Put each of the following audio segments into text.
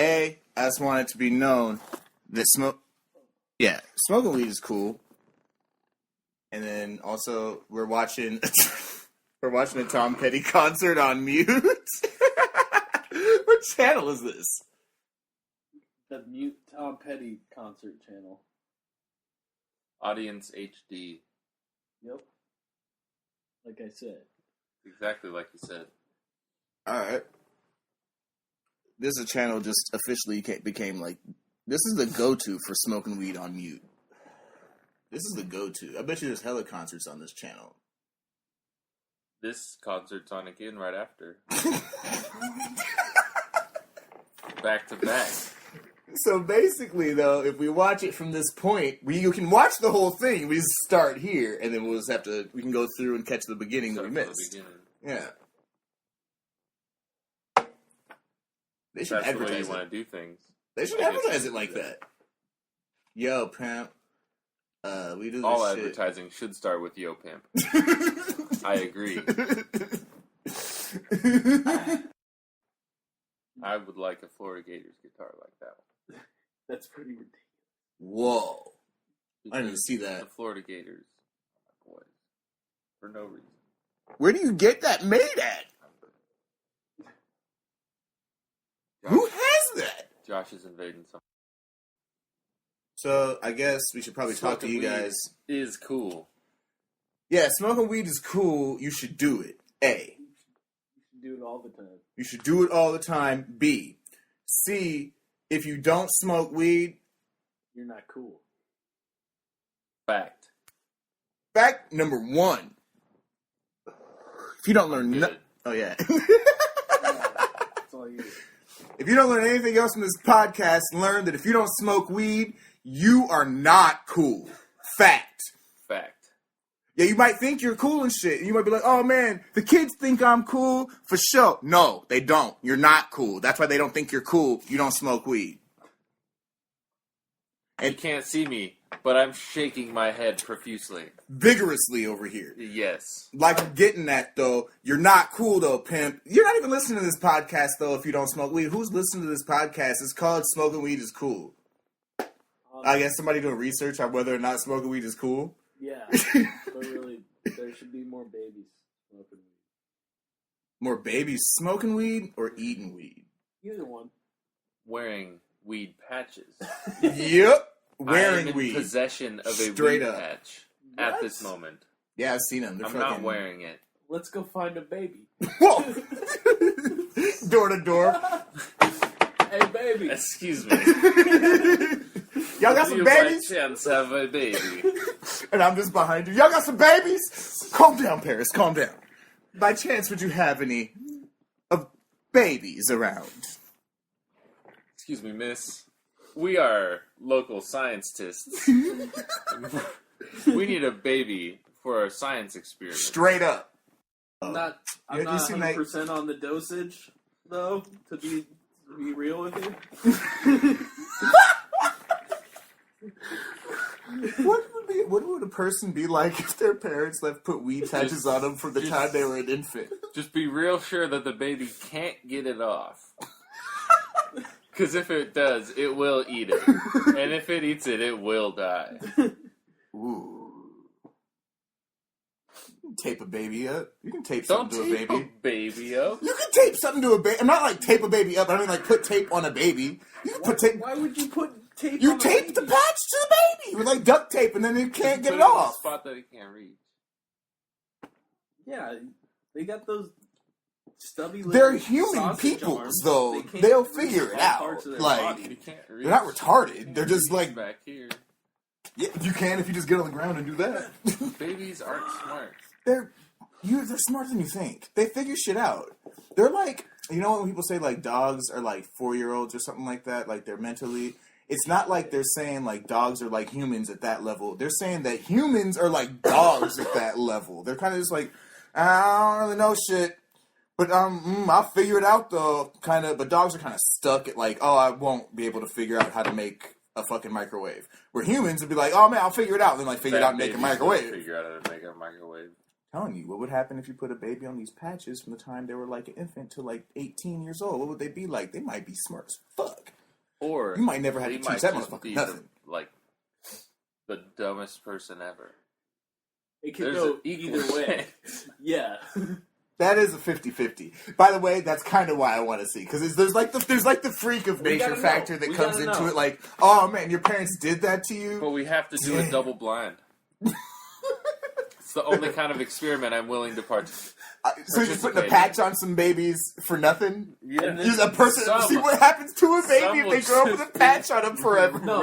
I just want it to be known that smoking weed is cool. And then also we're watching a Tom Petty concert on mute. What channel is this? The Mute Tom Petty concert channel. Audience HD. Yep. Like I said. Exactly like you said. Alright. This is a channel just officially became like, this is the go-to for smoking weed on mute. This is the go-to. I bet you there's hella concerts on this channel. This concert's on again right after. Back to back. So basically, though, if we watch it from this point, you can watch the whole thing. We just start here, and then we can go through and catch the beginning that we missed. Yeah. They should advertise the way you it. want to do things. They should advertise it like that. Yo, pimp. We do this All shit. advertising should start with "Yo, pimp." I agree. I would like a Florida Gators guitar like that one. That's pretty ridiculous. Whoa. I didn't even see that. The Florida Gators are my boys. For no reason. Where do you get that made at? Who has that? Josh is invading something. So, I guess we should probably talk to you guys. Is cool. Yeah, smoking weed is cool. You should do it. A. You should do it all the time. You should do it all the time. B. C. If you don't smoke weed, you're not cool. Fact. Fact number 1. If you don't learn oh yeah. That's all you do. If you don't learn anything else from this podcast, learn that if you don't smoke weed, you are not cool. Fact. Fact. Yeah, you might think you're cool and shit. You might be like, oh man, the kids think I'm cool for sure. No, they don't. You're not cool. That's why they don't think you're cool. You don't smoke weed. And you can't see me, but I'm shaking my head profusely. Vigorously over here. Yes. Like I'm getting that, though. You're not cool, though, pimp. You're not even listening to this podcast, though, if you don't smoke weed. Who's listening to this podcast? It's called Smoking Weed is Cool. I guess somebody doing research on whether or not smoking weed is cool. Yeah. But really, there should be more babies smoking weed. More babies smoking weed or eating weed? Either one. Wearing weed patches. Yep. Wearing I am weed. in possession of a Straight weed up. patch What? at this moment. Yeah, I've seen them. They're I'm fucking... not wearing it. Let's go find a baby. Whoa! Door to door. Hey, baby. Excuse me. Y'all got some you babies? by chance have a baby? And I'm just behind you. Y'all got some babies? Calm down, Paris. Calm down. By chance, would you have any of babies around? Excuse me, miss. We are local scientists. We need a baby for our science experiment. Straight up. I'm not 100% on the dosage, though, to be real with you. What would a person be like if their parents put weed patches on them from the time they were an infant? Just be real sure that the baby can't get it off. Because if it does, it will eat it. And if it eats it, it will die. Ooh. Tape a baby up. You can tape something to a baby. Don't tape a baby up. You can tape something to a baby. I'm not like tape a baby up. I mean like put tape on a baby. You can put tape. Why would you put tape You on tape a the baby? patch to the baby with like duct tape, and then it can't get Put it in a off. spot that it can't reach. Yeah, they got those stubby. They're little human sausage peoples, arms. though. They can't They'll reach figure it all out. parts of their Like body. You can't reach. they're not retarded. They're just like back here. yeah, you can if you just get on the ground and do that. Babies aren't smart. They're smarter than you think. They figure shit out. They're like, you know when people say like dogs are like 4-year-olds or something like that, like they're mentally. It's not like they're saying like dogs are like humans at that level. They're saying that humans are like dogs at that level. They're kind of just like, I don't really know shit, but I'll figure it out though. Kind of, but dogs are kind of stuck at like, oh, I won't be able to figure out how to make a fucking microwave. Where humans would be like, oh man, I'll figure it out, and then like figure it out and make a microwave. Figure out how to make a microwave. Telling you, what would happen if you put a baby on these patches from the time they were like an infant to like 18 years old? What would they be like? They might be smart as fuck. Or you might never have to he teach might that just motherfucker be nothing. the dumbest person ever. It could There's go an equal either way. chance. Yeah. That is a 50-50. By the way, that's kind of why I want to see, because there's like the freak of nature factor that comes into it. Like, oh man, your parents did that to you. But we have to do it double blind. It's the only kind of experiment I'm willing to participate. So you're just putting a patch on some babies for nothing? Yeah. Use a person to see what happens to a baby if they grow up with a patch on them forever. No,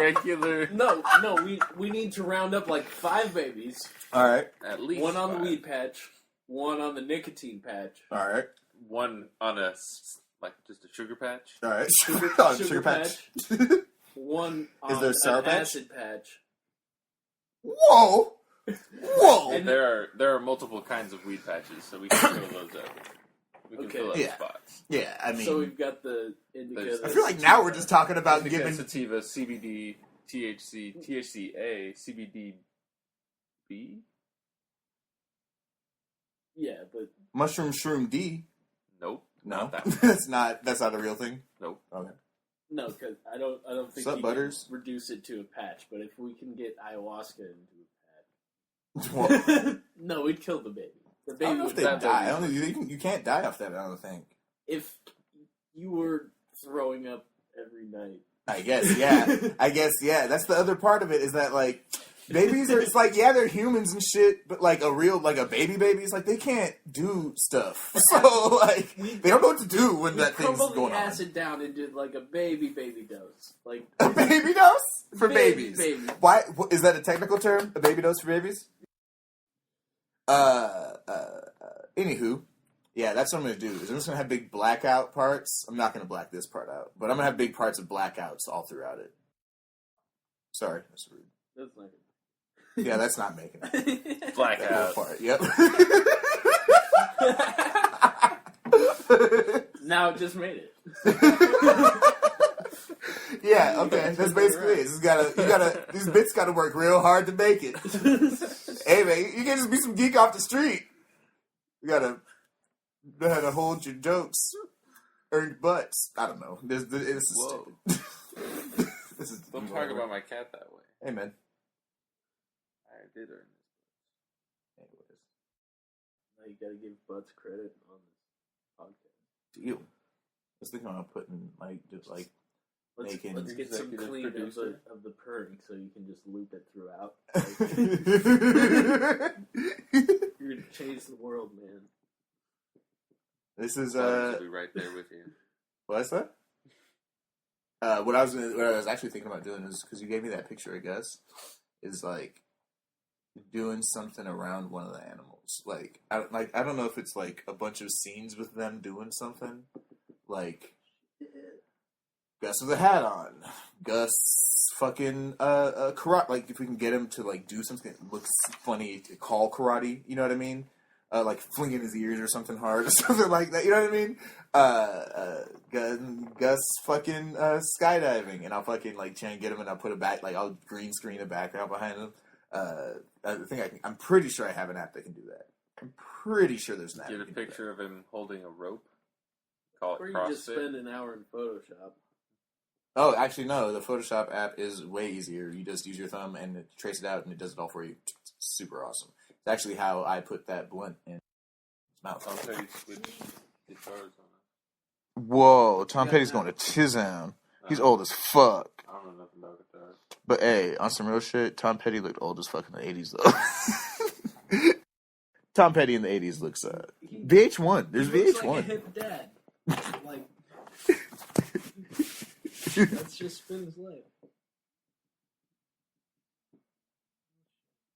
we need to round up like 5 babies. All right. At least 1 on 5. the weed patch, 1 on the nicotine patch. All right. 1 on just a sugar patch. All right. Sugar patch. 1 on Is there sour an patch? acid patch. Whoa! And there are multiple kinds of weed patches, so we can fill those out. We can fill out spots. Yeah, I mean... So we've got the indica... I feel like now we're just talking about indica, giving... sativa, CBD, THC, THCA, CBDB? Yeah, but... Mushroom Shroom D. Nope. No, Not that. that's not a real thing. Nope. Okay. No, because I don't think Sup, you Butters? can reduce it to a patch. But if we can get ayahuasca into a Well, patch, no, we'd kill the baby. The I baby don't know if would they die. die. I don't know, you can't die off that, I don't think. If you were throwing up every night, I guess, yeah. That's the other part of it, is that, like, babies are, it's like, yeah, they're humans and shit, but, like, a baby is like, they can't do stuff. So, like, they don't know what to do when that thing's crumble going the on. acid down into like a baby dose, like A baby dose? For baby, babies. baby. Why, is that a technical term? A baby dose for babies? Anywho, yeah, that's what I'm going to do. Is I'm just going to have big blackout parts. I'm not going to black this part out, but I'm going to have big parts of blackouts all throughout it. Sorry, that's rude. That's not good. Yeah, that's not making it. That Blackout. whole part, yep. Now it just made it. Yeah, okay, that's basically it. These bits gotta work real hard to make it. Hey man, you can't just be some geek off the street. You gotta know how to hold your jokes. Earn butts. I don't know. This is Whoa. stupid. Don't talk about my cat that way. Hey man. I did earn Anyways. Now you gotta give Butts credit on this podcast. Deal. I was thinking about putting Let's get some Executive clean producer. of the purring so you can just loop it throughout. You're gonna change the world, man. This is I'll be right there with you. what's that? What I was actually thinking about doing is, because you gave me that picture, I guess, is like doing something around one of the animals. Like I don't know if it's like a bunch of scenes with them doing something, like Gus with a hat on, Gus fucking karate. Like if we can get him to like do something that looks funny, to call karate. You know what I mean? Like flinging his ears or something hard or something like that. You know what I mean? Gus fucking skydiving, and I'll fucking like try and get him, and I'll put it back, like I'll green screen a background behind him. I'm pretty sure I have an app that can do that. I'm pretty sure there's an app. Get a picture of him holding a rope. Call it Or you CrossFit. just spend an hour in Photoshop. Oh, actually, no. The Photoshop app is way easier. You just use your thumb and it trace it out, and it does it all for you. It's super awesome. It's actually how I put that blunt in his mouth. I'll tell you switch guitars on it. Whoa, Tom Yeah, Petty's no. going to Tizown. He's old as fuck. I don't know nothing about guitars. But hey, on some real shit, Tom Petty looked old as fuck in the 80s, though. Tom Petty in the 80s looks, VH1. There's He looks VH1. like a hip dad. Like, that's just been his life.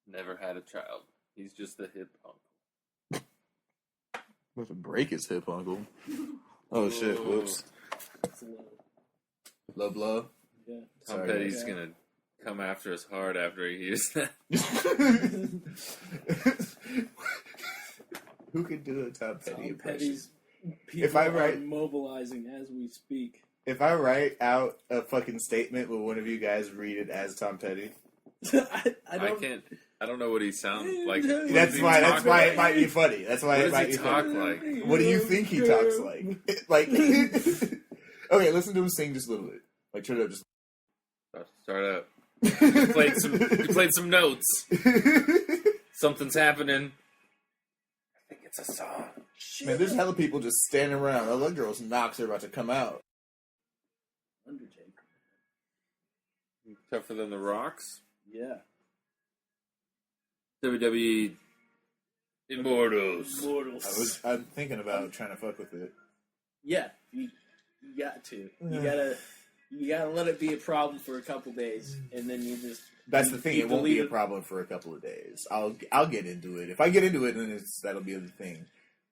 Never had a child. He's just a hip uncle. About to break his hip, uncle. Oh shit! Whoa. Whoops. Love, love. Yeah. Tom Sorry, Petty's guys. gonna come after us hard after he hears that. Who could do a Tom Petty Tom impression? Petty's people If I are write- mobilizing as we speak. If I write out a fucking statement, will one of you guys read it as Tom Petty? I I don't. can't. I don't know what he sounds like. That's What That's does he why. That's talk why like? it might be funny. That's why What it does might he be talk funny. like? What do you think he talks like? Like, okay, listen to him sing just a little bit. Like, straight up just... About to start up. You played some notes. Something's happening. I think it's a song. Shit. Man, there's hella people just standing around. Oh, that girl's knocks are about to come out. Undertaker. Tougher than the Rocks? Yeah. WWE Immortals. I'm thinking about trying to fuck with it. Yeah, you got to. You gotta let it be a problem for a couple days, and then you just... That's the thing. It won't be a problem for a couple of days. I'll get into it. If I get into it, then that'll be the thing.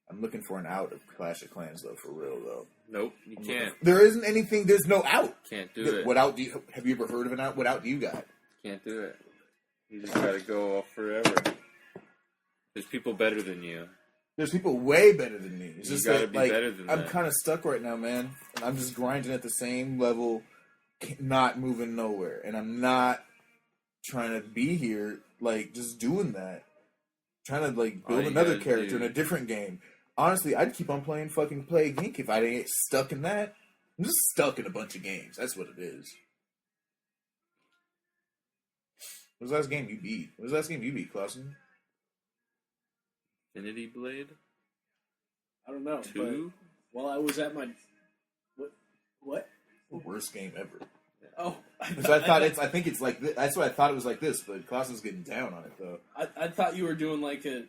I'm looking for an out of Clash of Clans, though, for real, though. Nope, you can't. There isn't anything. There's no out. Can't do it. What out do you... Have you ever heard of an out? What out do you got? Can't do it. You just gotta go off forever. There's people better than you. There's people way better than me. It's you just gotta that, be like, better than I'm that. kind of stuck right now, man. And I'm just grinding at the same level, not moving nowhere. And I'm not trying to be here, like, just doing that. Trying to, like, build another character in a different game. Honestly, I'd keep on playing fucking Plague Inc. if I didn't get stuck in that. I'm just stuck in a bunch of games. That's what it is. What was the last game you beat? What was the last game you beat, Clausen? Infinity Blade? I don't know. 2? While I was at my... What? The worst game ever. Oh. I think it's like this. That's what I thought it was like this, but Clausen's getting down on it, though. I thought you were doing like an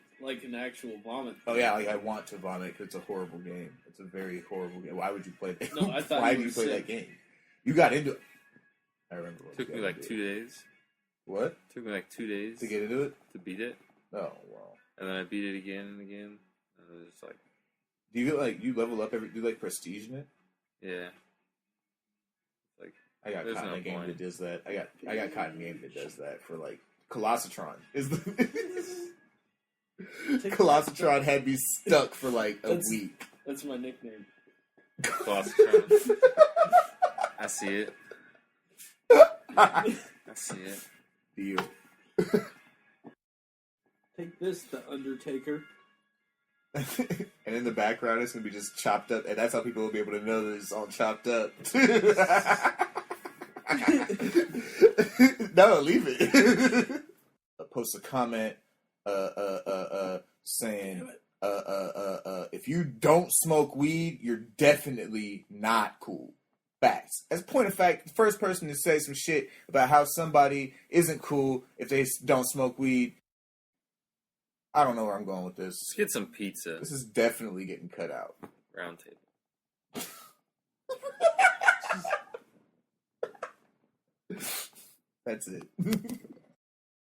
actual vomit. Oh, yeah, like I want to vomit because it's a horrible game. It's a very horrible game. Why would you play that? No, I thought Why you do you were play sick. that game? You got into it. I remember. Took me like 2 days. What? Took me like 2 days. To get into it? To beat it. Oh, wow. And then I beat it again and again. And it was just like... Do you like, you level up do you like prestige in it? Yeah. Like, I got there's caught in no a game point. that does that. I got caught in a game that does that for like Clausatron. Clausatron had me stuck for like a week. That's my nickname. Clausatron. I see it. I see it. Deal. Take this, the Undertaker. And in the background, it's gonna be just chopped up, and that's how people will be able to know that it's all chopped up. No, leave it. Post a comment, saying, if you don't smoke weed, you're definitely not cool. Facts. As a point of fact, the first person to say some shit about how somebody isn't cool if they don't smoke weed, I don't know where I'm going with this. Let's get some pizza. This is definitely getting cut out. Round table. That's it.